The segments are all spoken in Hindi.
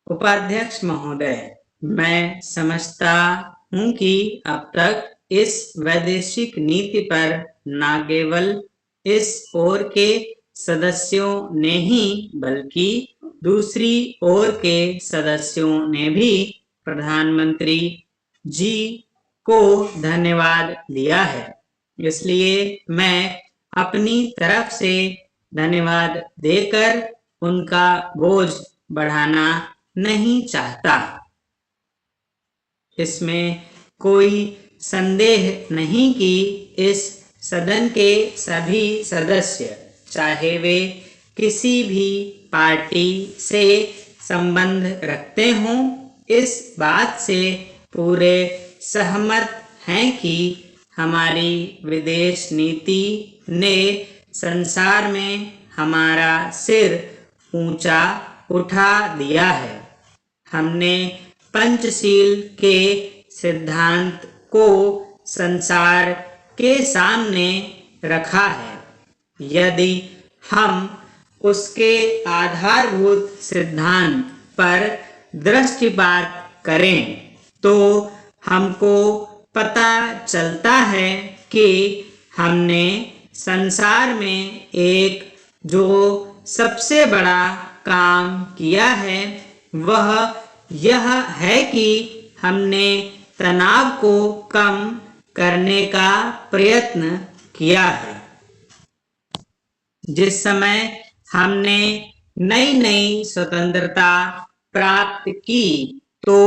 उपाध्यक्ष महोदय, मैं समझता हूँ कि अब तक इस वैदेशिक नीति पर न केवल इस ओर के सदस्यों ने ही बल्कि दूसरी ओर के सदस्यों ने भी प्रधानमंत्री जी को धन्यवाद दिया है। इसलिए मैं अपनी तरफ से धन्यवाद देकर उनका बोझ बढ़ाना नहीं चाहता। इसमें कोई संदेह नहीं कि इस सदन के सभी सदस्य, चाहे वे किसी भी पार्टी से संबंध रखते हों, इस बात से पूरे सहमत हैं कि हमारी विदेश नीति ने संसार में हमारा सिर ऊंचा उठा दिया है। हमने पंचशील के सिद्धांत को संसार के सामने रखा है। यदि हम उसके आधारभूत सिद्धांत पर दृष्टिपात करें तो हमको पता चलता है कि हमने संसार में एक जो सबसे बड़ा काम किया है वह यह है कि हमने तनाव को कम करने का प्रयत्न किया है। जिस समय हमने नई नई स्वतंत्रता प्राप्त की तो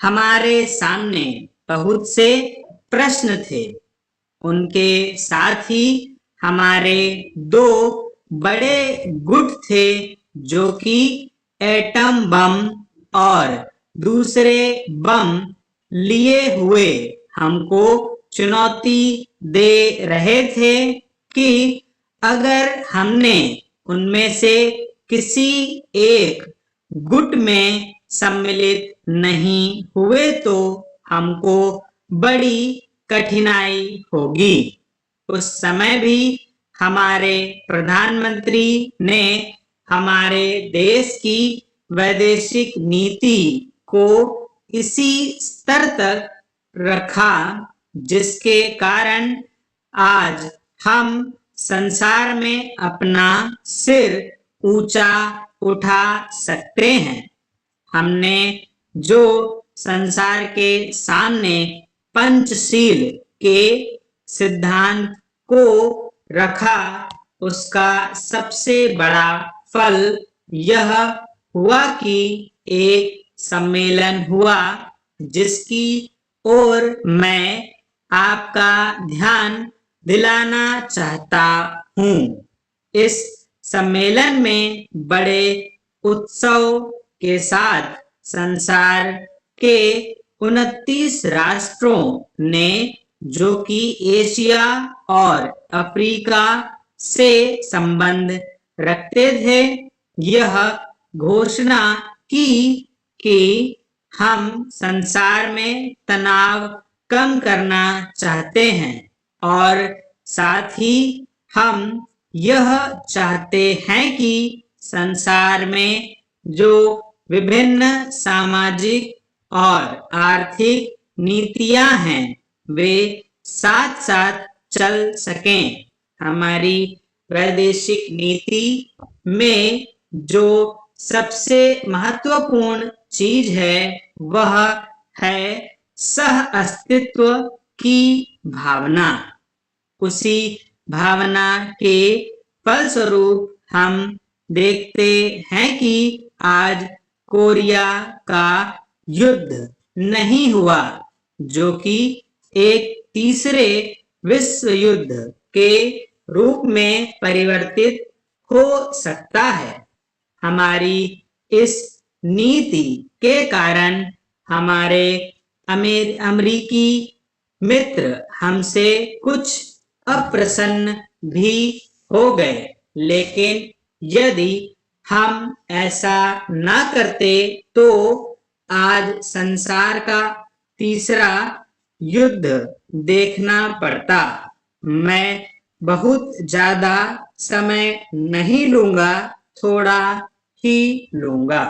हमारे सामने बहुत से प्रश्न थे। उनके साथ ही हमारे दो बड़े गुट थे जो कि एटम बम और दूसरे बम लिए हुए हमको चुनौती दे रहे थे कि अगर हमने उनमें से किसी एक गुट में सम्मिलित नहीं हुए तो हमको बड़ी कठिनाई होगी। उस समय भी हमारे प्रधानमंत्री ने हमारे देश की वैदेशिक नीति को इसी स्तर तक रखा जिसके कारण आज हम संसार में अपना सिर ऊंचा उठा सकते हैं। हमने जो संसार के सामने पंचशील के सिद्धांत को रखा उसका सबसे बड़ा फल यह हुआ कि एक सम्मेलन हुआ जिसकी ओर मैं आपका ध्यान दिलाना चाहता हूँ। इस सम्मेलन में बड़े उत्सव के साथ संसार के 29 राष्ट्रों ने जो कि एशिया और अफ्रीका से संबंध रखते थे यह घोषणा की कि हम संसार में तनाव कम करना चाहते हैं और साथ ही हम यह चाहते हैं कि संसार में जो विभिन्न सामाजिक और आर्थिक नीतियां हैं वे साथ साथ चल सकें। हमारी वैदेशिक नीति में जो सबसे महत्वपूर्ण चीज है वह है सह अस्तित्व की भावना। उसी भावना के फलस्वरूप हम देखते हैं कि आज कोरिया का युद्ध नहीं हुआ जो कि एक तीसरे विश्व युद्ध के रूप में परिवर्तित हो सकता है। हमारी इस नीति के कारण हमारे अमेरिकी मित्र हमसे कुछ अप्रसन्न भी हो गए, लेकिन यदि हम ऐसा ना करते तो आज संसार का तीसरा युद्ध देखना पड़ता। मैं बहुत ज्यादा समय नहीं लूंगा, थोड़ा ही लूंगा।